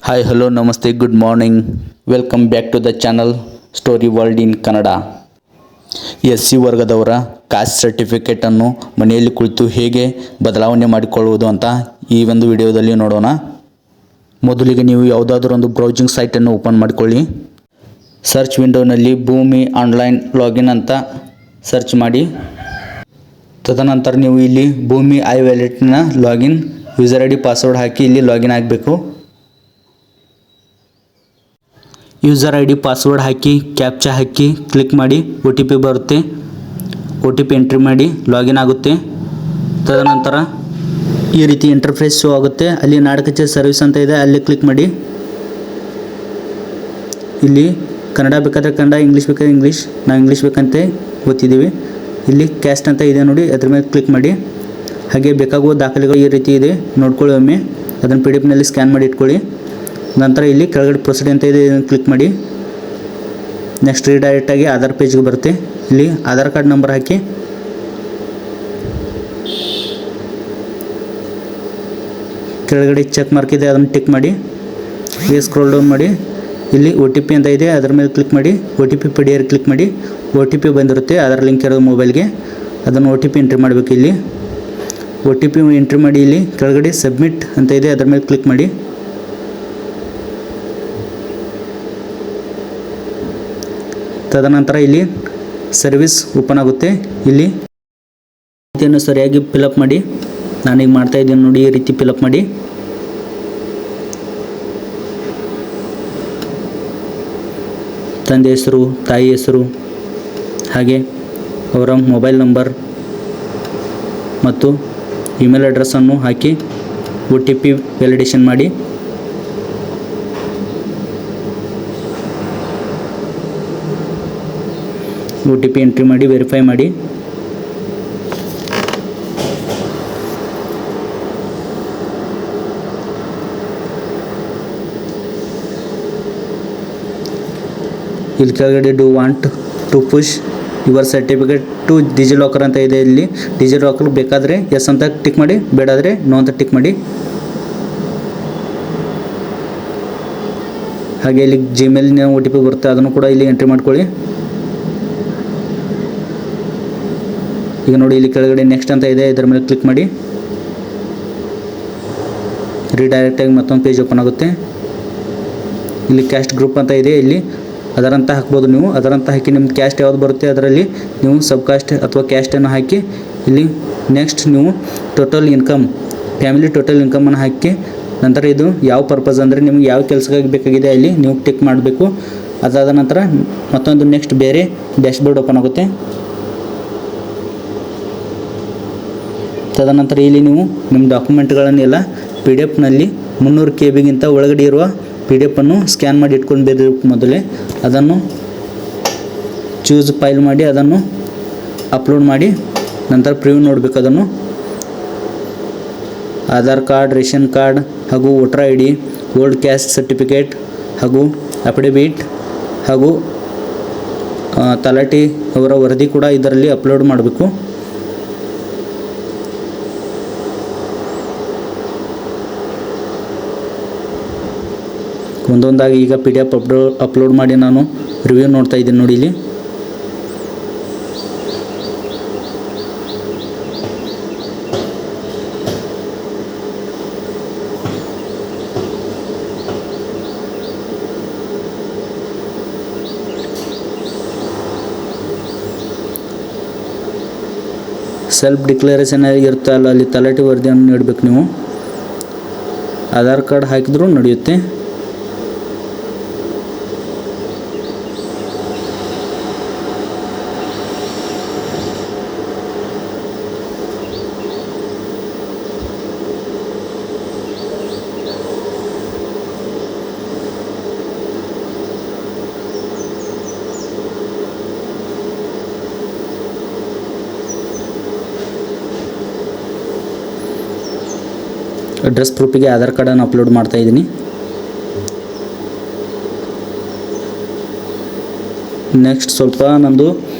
Hi hello ನಮಸ್ತೆ good morning welcome back to the channel story world in Kannada. SC ವರ್ಗದವರ caste ಸರ್ಟಿಫಿಕೇಟನ್ನು ಮನೆಯಲ್ಲಿ ಕುಳಿತು ಹೇಗೆ ಬದಲಾವಣೆ ಮಾಡಿಕೊಳ್ಳುವುದು ಅಂತ ಈ ಒಂದು ವಿಡಿಯೋದಲ್ಲಿ ನೋಡೋಣ. ಮೊದಲಿಗೆ ನೀವು ಯಾವುದಾದ್ರೂ ಒಂದು ಬ್ರೌಸಿಂಗ್ ಸೈಟನ್ನು ಓಪನ್ ಮಾಡಿಕೊಳ್ಳಿ. ಸರ್ಚ್ ವಿಂಡೋನಲ್ಲಿ ಭೂಮಿ ಆನ್ಲೈನ್ ಲಾಗಿನ್ ಅಂತ ಸರ್ಚ್ ಮಾಡಿ. ತದನಂತರ ನೀವು ಇಲ್ಲಿ ಭೂಮಿ ಐ ವ್ಯಾಲೆಟ್ನ ಲಾಗಿನ್ ಯೂಸರ್ ID ಪಾಸ್ವರ್ಡ್ ಹಾಕಿ ಇಲ್ಲಿ ಲಾಗಿನ್ ಆಗಬೇಕು. ಯೂಸರ್ ID ಪಾಸ್ವರ್ಡ್ ಹಾಕಿ ಕ್ಯಾಪ್ಚಾ ಹಾಕಿ ಕ್ಲಿಕ್ ಮಾಡಿ OTP ಬರುತ್ತೆ. OTP ಎಂಟ್ರಿ ಮಾಡಿ ಲಾಗಿನ್ ಆಗುತ್ತೆ. ತದನಂತರ ಈ ರೀತಿ ಇಂಟರ್ಫೇಸ್ ಶೋ ಆಗುತ್ತೆ. ಅಲ್ಲಿ ನಾಡಕಚೇರಿ ಸರ್ವಿಸ್ ಅಂತ ಇದೆ, ಅಲ್ಲಿ ಕ್ಲಿಕ್ ಮಾಡಿ. ಇಲ್ಲಿ ಕನ್ನಡ ಬೇಕಾದರೆ ಕನ್ನಡ, ಇಂಗ್ಲೀಷ್ ಬೇಕಾದರೆ ಇಂಗ್ಲೀಷ್, ನಾವು ಇಂಗ್ಲೀಷ್ ಬೇಕಂತೆ ಓದ್ತಿದ್ದೀವಿ. ಇಲ್ಲಿ ಕ್ಯಾಸ್ಟ್ ಅಂತ ಇದೆ ನೋಡಿ, ಅದ್ರ ಮೇಲೆ ಕ್ಲಿಕ್ ಮಾಡಿ. ಹಾಗೆ ಬೇಕಾಗುವ ದಾಖಲೆಗಳು ಈ ರೀತಿ ಇದೆ, ನೋಡ್ಕೊಳ್ಳಿ ಒಮ್ಮೆ. ಅದನ್ನು PDF ಸ್ಕ್ಯಾನ್ ಮಾಡಿ ಇಟ್ಕೊಳ್ಳಿ. ನಂತರ ಇಲ್ಲಿ ಕೆಳಗಡೆ ಪ್ರೊಸೀಡ್ ಅಂತ ಇದೆ, ಇದನ್ನು ಕ್ಲಿಕ್ ಮಾಡಿ. ನೆಕ್ಸ್ಟ್ ರೀಡೈರೆಕ್ಟ್ ಆಗಿ ಆಧಾರ್ ಪೇಜ್ಗೆ ಬರುತ್ತೆ. ಇಲ್ಲಿ ಆಧಾರ್ ಕಾರ್ಡ್ ನಂಬರ್ ಹಾಕಿ ಕೆಳಗಡೆ ಚೆಕ್ ಮಾರ್ಕ್ ಇದೆ, ಅದನ್ನು ಟಿಕ್ ಮಾಡಿ. ಇಲ್ಲಿ ಸ್ಕ್ರೋಲ್ ಡೌನ್ ಮಾಡಿ. ಇಲ್ಲಿ OTP ಅಂತ ಇದೆ, ಅದರ ಮೇಲೆ ಕ್ಲಿಕ್ ಮಾಡಿ. OTP ಪಡೆಯಲು ಕ್ಲಿಕ್ ಮಾಡಿ. OTP ಬಂದಿರುತ್ತೆ ಆಧಾರ್ ಲಿಂಕ್ ಇರೋದು ಮೊಬೈಲ್ಗೆ, ಅದನ್ನು OTP ಎಂಟ್ರಿ ಮಾಡಬೇಕು. ಇಲ್ಲಿ OTP ಎಂಟ್ರಿ ಮಾಡಿ. ಇಲ್ಲಿ ಕೆಳಗಡೆ ಸಬ್ಮಿಟ್ ಅಂತ ಇದೆ, ಅದರ ಮೇಲೆ ಕ್ಲಿಕ್ ಮಾಡಿ. ತದನಂತರ ಇಲ್ಲಿ ಸರ್ವಿಸ್ ಓಪನ್ ಆಗುತ್ತೆ. ಇಲ್ಲಿ ಮಾಹಿತಿಯನ್ನು ಸರಿಯಾಗಿ ಫಿಲಪ್ ಮಾಡಿ. ನಾನೀಗ ಮಾಡ್ತಾ ಇದ್ದೀನಿ ನೋಡಿ, ಈ ರೀತಿ ಫಿಲಪ್ ಮಾಡಿ. ತಂದೆ ಹೆಸರು, ತಾಯಿ ಹೆಸರು, ಹಾಗೆ ಅವರ ಮೊಬೈಲ್ ನಂಬರ್ ಮತ್ತು ಇಮೇಲ್ ಅಡ್ರೆಸ್ಸನ್ನು ಹಾಕಿ OTP ವ್ಯಾಲಿಡೇಷನ್ ಮಾಡಿ. OTP ಎಂಟ್ರಿ ಮಾಡಿ ವೆರಿಫೈ ಮಾಡಿ. ಇಲ್ಲಿ ಕೆಳಗಡೆ do want to push your certificate to DigiLocker ಅಂತ ಇದೆ. ಇಲ್ಲಿ ಡಿಜಿಲಾಕರ್ ಬೇಕಾದರೆ ಎಸ್ ಅಂತ ಟಿಕ್ ಮಾಡಿ, ಬೇಡಾದರೆ ನೋ ಅಂತ ಟಿಕ್ ಮಾಡಿ. ಹಾಗೆ ಇಲ್ಲಿ ಜಿಮೇಲ್ನ OTP ಬರುತ್ತೆ, ಅದನ್ನು ಕೂಡ ಇಲ್ಲಿ ಎಂಟ್ರಿ ಮಾಡ್ಕೊಳ್ಳಿ. ಈಗ ನೋಡಿ, ಇಲ್ಲಿ ಕೆಳಗಡೆ ನೆಕ್ಸ್ಟ್ ಅಂತ ಇದೆ, ಇದರ ಮೇಲೆ ಕ್ಲಿಕ್ ಮಾಡಿ. ರೀಡೈರೆಕ್ಟಾಗಿ ಮತ್ತೊಂದು ಪೇಜ್ ಓಪನ್ ಆಗುತ್ತೆ. ಇಲ್ಲಿ ಕ್ಯಾಸ್ಟ್ ಗ್ರೂಪ್ ಅಂತ ಇದೆ, ಇಲ್ಲಿ ಅದರಂತ ಹಾಕ್ಬೋದು ನೀವು. ಅದರಂತ ಹಾಕಿ ನಿಮ್ಮ ಕ್ಯಾಸ್ಟ್ ಯಾವುದು ಬರುತ್ತೆ ಅದರಲ್ಲಿ ನೀವು ಸಬ್ ಕಾಸ್ಟ್ ಅಥವಾ ಕ್ಯಾಸ್ಟನ್ನು ಹಾಕಿ. ಇಲ್ಲಿ ನೆಕ್ಸ್ಟ್ ನೀವು ಟೋಟಲ್ ಇನ್ಕಮ್, ಫ್ಯಾಮಿಲಿ ಟೋಟಲ್ ಇನ್ಕಮನ್ನು ಹಾಕಿ. ನಂತರ ಇದು ಯಾವ ಪರ್ಪಸ್ ಅಂದರೆ ನಿಮ್ಗೆ ಯಾವ ಕೆಲಸಕ್ಕಾಗಿ ಬೇಕಾಗಿದೆ ಅಲ್ಲಿ ನೀವು ಟಿಕ್ ಮಾಡಬೇಕು. ಅದಾದ ನಂತರ ಮತ್ತೊಂದು ನೆಕ್ಸ್ಟ್ ಬೇರೆ ಡ್ಯಾಶ್ಬೋರ್ಡ್ ಓಪನ್ ಆಗುತ್ತೆ. ತದನಂತರ ಇಲ್ಲಿ ನೀವು ನಿಮ್ಮ ಡಾಕ್ಯುಮೆಂಟ್ಗಳನ್ನೆಲ್ಲ PDF 300 KB ಒಳಗಡೆ ಇರುವ PDF ಸ್ಕ್ಯಾನ್ ಮಾಡಿ ಇಟ್ಕೊಂಡು ಮೊದಲೇ ಅದನ್ನು ಚೂಸ್ ಫೈಲ್ ಮಾಡಿ ಅದನ್ನು ಅಪ್ಲೋಡ್ ಮಾಡಿ. ನಂತರ ಪ್ರಿವ್ಯೂ ನೋಡಬೇಕು. ಅದನ್ನು ಆಧಾರ್ ಕಾರ್ಡ್, ರೇಷನ್ ಕಾರ್ಡ್ ಹಾಗೂ voter ID, old caste certificate ಹಾಗೂ ಅಫಿಡವಿಟ್ ಹಾಗೂ ತಲಾಟಿ ಅವರ ವರದಿ ಕೂಡ ಇದರಲ್ಲಿ ಅಪ್ಲೋಡ್ ಮಾಡಬೇಕು. ಒಂದೊಂದಾಗಿ ಈಗ PDF ಅಪ್ಲೋಡ್ ಮಾಡಿ ನಾನು ರಿವ್ಯೂ ನೋಡ್ತಾ ಇದ್ದೀನಿ ನೋಡಿ. ಇಲ್ಲಿ ಸೆಲ್ಫ್ ಡಿಕ್ಲರೇಷನ್ ಇರುತ್ತೆ ಅಲ್ಲ, ಅಲ್ಲಿ ತಲಾಟಿ ವರದಿಯನ್ನು ನೀಡಬೇಕು ನೀವು. ಆಧಾರ್ ಕಾರ್ಡ್ ಹಾಕಿದ್ರೂ ನಡೆಯುತ್ತೆ. ಅಡ್ರೆಸ್ ಪ್ರೂಫಿಗೆ ಆಧಾರ್ ಕಾರ್ಡನ್ನು ಅಪ್ಲೋಡ್ ಮಾಡ್ತಾ ಇದ್ದೀನಿ. ನೆಕ್ಸ್ಟ್ ಸ್ವಲ್ಪ ನಮ್ಮದು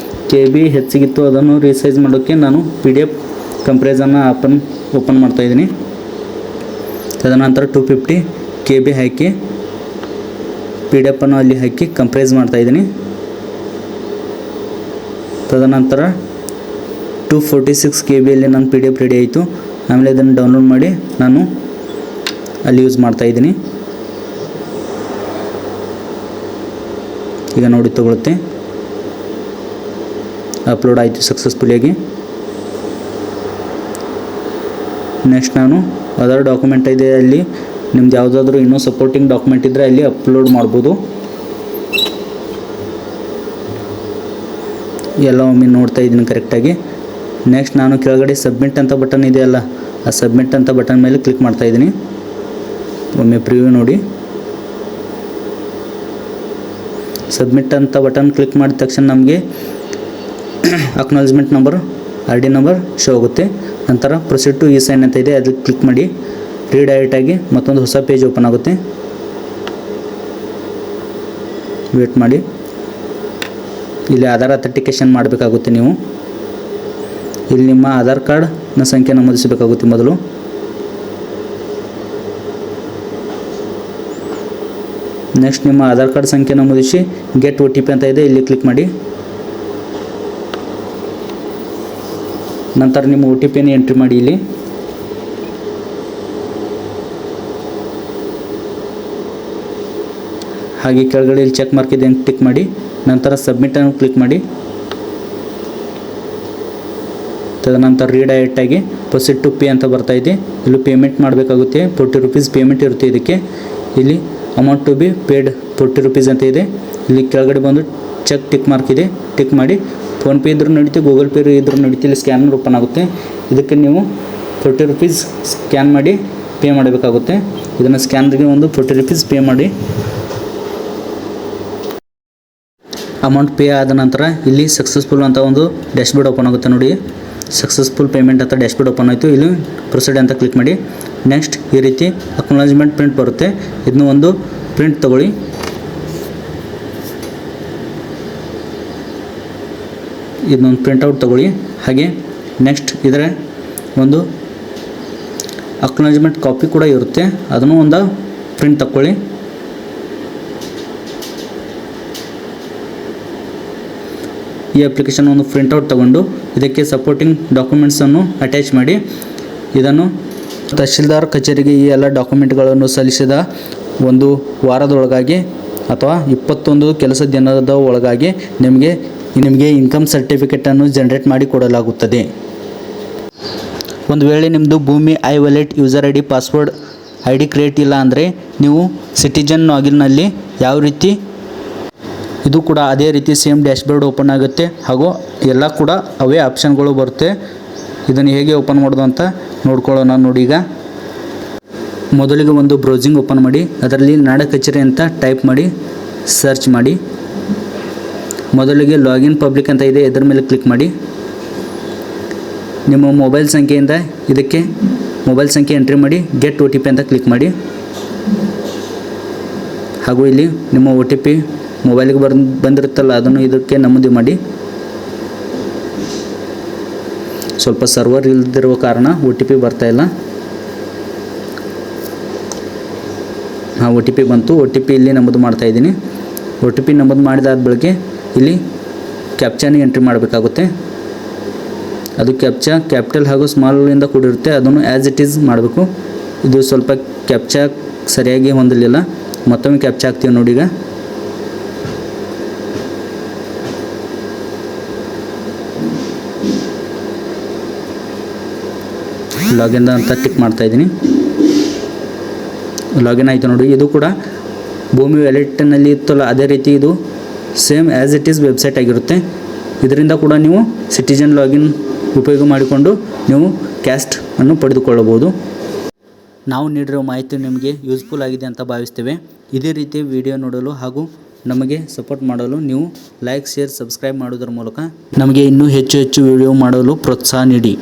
KB ಹೆಚ್ಚಿಗಿತ್ತು, ಅದನ್ನು ರೀಸೈಜ್ ಮಾಡೋಕ್ಕೆ ನಾನು PDF ಕಂಪ್ರೇಸನ್ನು ಓಪನ್ ಮಾಡ್ತಾ ಇದ್ದೀನಿ. ತದನಂತರ 250 KB ಹಾಕಿ PDF ಅನ್ನು ಅಲ್ಲಿ ಹಾಕಿ ಕಂಪ್ರೈಸ್ ಮಾಡ್ತಾಯಿದ್ದೀನಿ. ತದನಂತರ 246 KBಯಲ್ಲಿ ನನ್ನ PDF ರೆಡಿ ಆಯಿತು. ಆಮೇಲೆ ಇದನ್ನು ಡೌನ್ಲೋಡ್ ಮಾಡಿ ನಾನು ಅಲ್ಲಿ ಯೂಸ್ ಮಾಡ್ತಾಯಿದ್ದೀನಿ. ಈಗ ನೋಡಿ ತಗೊಳುತ್ತೆ. ಅಪ್ಲೋಡ್ ಆಯಿತು ಸಕ್ಸಸ್ಫುಲಿಯಾಗಿ. ನೆಕ್ಸ್ಟ್ ನಾನು ಅದರ್ ಡಾಕ್ಯುಮೆಂಟ್ ಇದೆ, ಅಲ್ಲಿ ನಿಮ್ದು ಯಾವುದಾದ್ರೂ ಇನ್ನೂ ಸಪೋರ್ಟಿಂಗ್ ಡಾಕ್ಯುಮೆಂಟ್ ಇದ್ದರೆ ಅಲ್ಲಿ ಅಪ್ಲೋಡ್ ಮಾಡ್ಬೋದು. ಎಲ್ಲ ಒಮ್ಮೆ ನೋಡ್ತಾ ಇದ್ದೀನಿ ಕರೆಕ್ಟಾಗಿ. ನೆಕ್ಸ್ಟ್ ನಾನು ಕೆಳಗಡೆ ಸಬ್ಮಿಟ್ ಅಂತ ಬಟನ್ ಇದೆಯಲ್ಲ, ಆ ಸಬ್ಮಿಟ್ ಅಂತ ಬಟನ್ ಮೇಲೆ ಕ್ಲಿಕ್ ಮಾಡ್ತಾಯಿದ್ದೀನಿ. ಒಮ್ಮೆ ಪ್ರಿವ್ಯೂ ನೋಡಿ. ಸಬ್ಮಿಟ್ ಅಂತ ಬಟನ್ ಕ್ಲಿಕ್ ಮಾಡಿದ ತಕ್ಷಣ ನಮಗೆ acknowledgement number, ID number show ಆಗುತ್ತೆ. ನಂತರ ಪ್ರೊಸೀಡ್ ಟು ಇ-ಸೈನ್ ಅಂತ ಇದೆ, ಅದಕ್ಕೆ ಕ್ಲಿಕ್ ಮಾಡಿ. ರೀಡೈರೆಕ್ಟ್ ಆಗಿ ಮತ್ತೊಂದು ಹೊಸ ಪೇಜ್ ಓಪನ್ ಆಗುತ್ತೆ. ವೇಟ್ ಮಾಡಿ. ಇಲ್ಲಿ ಆಧಾರ್ ಅಥೆಂಟಿಕೇಷನ್ ಮಾಡಬೇಕಾಗುತ್ತೆ. ನೀವು ಇಲ್ಲಿ ನಿಮ್ಮ ಆಧಾರ್ ಕಾರ್ಡ್ನ ಸಂಖ್ಯೆ ನಮೂದಿಸಬೇಕಾಗುತ್ತೆ ಮೊದಲು. ನೆಕ್ಸ್ಟ್ ನಿಮ್ಮ ಆಧಾರ್ ಕಾರ್ಡ್ ಸಂಖ್ಯೆ ನಮೂದಿಸಿ ಗೆಟ್ OTP ಅಂತ ಇದೆ, ಇಲ್ಲಿ ಕ್ಲಿಕ್ ಮಾಡಿ. ನಂತರ ನಿಮ್ಮ OTPಯನ್ನು ಎಂಟ್ರಿ ಮಾಡಿ ಇಲ್ಲಿ. ಹಾಗೆ ಕೆಳಗಡೆ ಇಲ್ಲಿ ಚೆಕ್ ಮಾರ್ಕ್ ಇದೆ ಅಂತ ಟಿಕ್ ಮಾಡಿ. ನಂತರ ಸಬ್ಮಿಟನ್ನು ಕ್ಲಿಕ್ ಮಾಡಿ. ತದನಂತರ ರೀಡೈರೆಕ್ಟ್ ಆಗಿ ಪ್ರೊಸೀಡ್ ಟು ಪೇ ಅಂತ ಬರ್ತಾಯಿದೆ. ಇಲ್ಲಿ ಪೇಮೆಂಟ್ ಮಾಡಬೇಕಾಗುತ್ತೆ. 40 ರೂಪೀಸ್ ಪೇಮೆಂಟ್ ಇರುತ್ತೆ ಇದಕ್ಕೆ. ಇಲ್ಲಿ amount to be paid 40 rupees ಅಂತ ಇದೆ. ಇಲ್ಲಿ ಕೆಳಗಡೆ ಬಂದು ಚೆಕ್ ಟಿಕ್ ಮಾರ್ಕ್ ಇದೆ, ಟಿಕ್ ಮಾಡಿ. ಫೋನ್ಪೇ ಇದ್ರೂ ನಡೀತೆ, ಗೂಗಲ್ ಪೇ ಇದ್ರೂ ನಡೀತೆ. ಇಲ್ಲಿ ಸ್ಕ್ಯಾನರ್ ಓಪನ್ ಆಗುತ್ತೆ. ಇದಕ್ಕೆ ನೀವು 40 ರೂಪೀಸ್ ಸ್ಕ್ಯಾನ್ ಮಾಡಿ ಪೇ ಮಾಡಬೇಕಾಗುತ್ತೆ. ಇದನ್ನು ಸ್ಕ್ಯಾನ್ಗೆ ಒಂದು 40 ರೂಪೀಸ್ ಪೇ ಮಾಡಿ. ಅಮೌಂಟ್ ಪೇ ಆದ ನಂತರ ಇಲ್ಲಿ ಸಕ್ಸಸ್ಫುಲ್ ಅಂತ ಒಂದು ಡ್ಯಾಶ್ಬೋರ್ಡ್ ಓಪನ್ ಆಗುತ್ತೆ ನೋಡಿ. ಸಕ್ಸಸ್ಫುಲ್ ಪೇಮೆಂಟ್ ಅಂತ ಡ್ಯಾಶ್ಬೋರ್ಡ್ ಓಪನ್ ಆಯಿತು. ಇಲ್ಲಿ ಪ್ರೊಸೀಡ್ ಅಂತ ಕ್ಲಿಕ್ ಮಾಡಿ. ನೆಕ್ಸ್ಟ್ ಈ ರೀತಿ ಅಕ್ನಾಲಜ್ಮೆಂಟ್ ಪ್ರಿಂಟ್ ಬರುತ್ತೆ. ಇದನ್ನು ಒಂದು ಪ್ರಿಂಟ್ ತಗೊಳ್ಳಿ. ಇದನ್ನೊಂದು ಪ್ರಿಂಟೌಟ್ ತಗೊಳ್ಳಿ. ಹಾಗೆ ನೆಕ್ಸ್ಟ್ ಇದರ ಒಂದು ಅಕ್ನಾಲಜ್ಮೆಂಟ್ ಕಾಪಿ ಕೂಡ ಇರುತ್ತೆ, ಅದನ್ನು ಒಂದು ಪ್ರಿಂಟ್ ತಗೊಳ್ಳಿ. ಈ ಅಪ್ಲಿಕೇಶನ್ ಒಂದು ಪ್ರಿಂಟೌಟ್ ತಗೊಂಡು ಇದಕ್ಕೆ ಸಪೋರ್ಟಿಂಗ್ ಡಾಕ್ಯುಮೆಂಟ್ಸನ್ನು ಅಟ್ಯಾಚ್ ಮಾಡಿ. ಇದನ್ನು ತಹಶೀಲ್ದಾರ್ ಕಚೇರಿಗೆ ಈ ಎಲ್ಲ ಡಾಕ್ಯುಮೆಂಟ್ಗಳನ್ನು ಸಲ್ಲಿಸಿದ ಒಂದು ವಾರದೊಳಗಾಗಿ ಅಥವಾ 21 ಕೆಲಸ ದಿನದ ಒಳಗಾಗಿ ನಿಮಗೆ ಇನ್ಕಮ್ ಸರ್ಟಿಫಿಕೇಟನ್ನು ಜನರೇಟ್ ಮಾಡಿ ಕೊಡಲಾಗುತ್ತದೆ. ಒಂದು ವೇಳೆ ನಿಮ್ಮದು ಭೂಮಿ iWallet user ID password ID create ಇಲ್ಲ ಅಂದರೆ ನೀವು ಸಿಟಿಜನ್ ಲಾಗಿನ್ನಲ್ಲಿ ಯಾವ ರೀತಿ ಇದು ಕೂಡ ಅದೇ ರೀತಿ ಸೇಮ್ ಡ್ಯಾಶ್ಬೋರ್ಡ್ ಓಪನ್ ಆಗುತ್ತೆ. ಹಾಗೂ ಎಲ್ಲ ಕೂಡ ಅವೇ ಆಪ್ಷನ್ಗಳು ಬರುತ್ತೆ. ಇದನ್ನು ಹೇಗೆ ಓಪನ್ ಮಾಡೋದು ಅಂತ ನೋಡ್ಕೊಳ್ಳೋಣ ನೋಡಿ. ಈಗ ಮೊದಲಿಗೆ ಒಂದು ಬ್ರೌಸಿಂಗ್ ಓಪನ್ ಮಾಡಿ, ಅದರಲ್ಲಿ ನಾಡ ಕಚೇರಿ ಅಂತ ಟೈಪ್ ಮಾಡಿ ಸರ್ಚ್ ಮಾಡಿ. ಮೊದಲಿಗೆ ಲಾಗಿನ್ ಪಬ್ಲಿಕ್ ಅಂತ ಇದೆ, ಇದರ ಮೇಲೆ ಕ್ಲಿಕ್ ಮಾಡಿ. ನಿಮ್ಮ ಮೊಬೈಲ್ ಸಂಖ್ಯೆಯಿಂದ ಇದಕ್ಕೆ ಮೊಬೈಲ್ ಸಂಖ್ಯೆ ಎಂಟ್ರಿ ಮಾಡಿ ಗೆಟ್ OTP ಅಂತ ಕ್ಲಿಕ್ ಮಾಡಿ. ಹಾಗೂ ಇಲ್ಲಿ ನಿಮ್ಮ OTP ಮೊಬೈಲಿಗೆ ಬಂದಿರುತ್ತಲ್ಲ ಅದನ್ನು ಇದಕ್ಕೆ ನಮೂದಿ ಮಾಡಿ. ಸ್ವಲ್ಪ ಸರ್ವರ್ ಇಲ್ಲದಿರುವ ಕಾರಣ OTP ಬರ್ತಾಯಿಲ್ಲ. OTP ಬಂತು. OTP ಇಲ್ಲಿ ನಮೂದು ಮಾಡ್ತಾಯಿದ್ದೀನಿ. OTP ನಮೂದು ಮಾಡಿದಾದ ಬಳಿಕ ಇಲ್ಲಿ ಕ್ಯಾಪ್ಚಾನ ಎಂಟ್ರಿ ಮಾಡಬೇಕಾಗುತ್ತೆ. ಅದು ಕ್ಯಾಪ್ಚಾ ಕ್ಯಾಪಿಟಲ್ ಹಾಗೂ ಸ್ಮಾಲಿಂದ ಕೂಡಿರುತ್ತೆ, ಅದನ್ನು ಆ್ಯಸ್ ಇಟ್ ಈಸ್ ಮಾಡಬೇಕು. ಇದು ಸ್ವಲ್ಪ ಕ್ಯಾಪ್ಚಾ ಸರಿಯಾಗಿ ಹೊಂದಲಿಲ್ಲ, ಮತ್ತೊಮ್ಮೆ ಕ್ಯಾಪ್ಚಾ ಹಾಕ್ತೀವಿ ನೋಡಿ. ಈಗ ಲಾಗಿನ್ ಅಂತ ಟಿಕ್ ಮಾಡ್ತಾಯಿದ್ದೀನಿ. ಲಾಗಿನ್ ಆಯಿತು ನೋಡಿ. ಇದು ಕೂಡ ಭೂಮಿ ವ್ಯಾಲೆಟ್ನಲ್ಲಿ ಇತ್ತಲ್ಲ ಅದೇ ರೀತಿ ಇದು same as it is website ಆಗಿರುತ್ತೆ. ಇದರಿಂದ ಕೂಡ ನೀವು ಸಿಟಿಜನ್ ಲಾಗಿನ್ ಉಪಯೋಗ ಮಾಡಿಕೊಂಡು ನೀವು ಕ್ಯಾಸ್ಟ್ ಅನ್ನು ಪಡೆದುಕೊಳ್ಳಬಹುದು. ನಾವು ನೀಡಿರೋ ಮಾಹಿತಿ ನಿಮಗೆ ಯೂಸ್ಫುಲ್ ಆಗಿದೆ ಅಂತ ಭಾವಿಸ್ತೇವೆ. ಇದೇ ರೀತಿ ವಿಡಿಯೋ ನೋಡಲು ಹಾಗೂ ನಮಗೆ ಸಪೋರ್ಟ್ ಮಾಡಲು ನೀವು ಲೈಕ್, ಶೇರ್, ಸಬ್ಸ್ಕ್ರೈಬ್ ಮಾಡೋದರ ಮೂಲಕ ನಮಗೆ ಇನ್ನೂ ಹೆಚ್ಚು ವಿಡಿಯೋ ಮಾಡಲು ಪ್ರೋತ್ಸಾಹ ನೀಡಿ.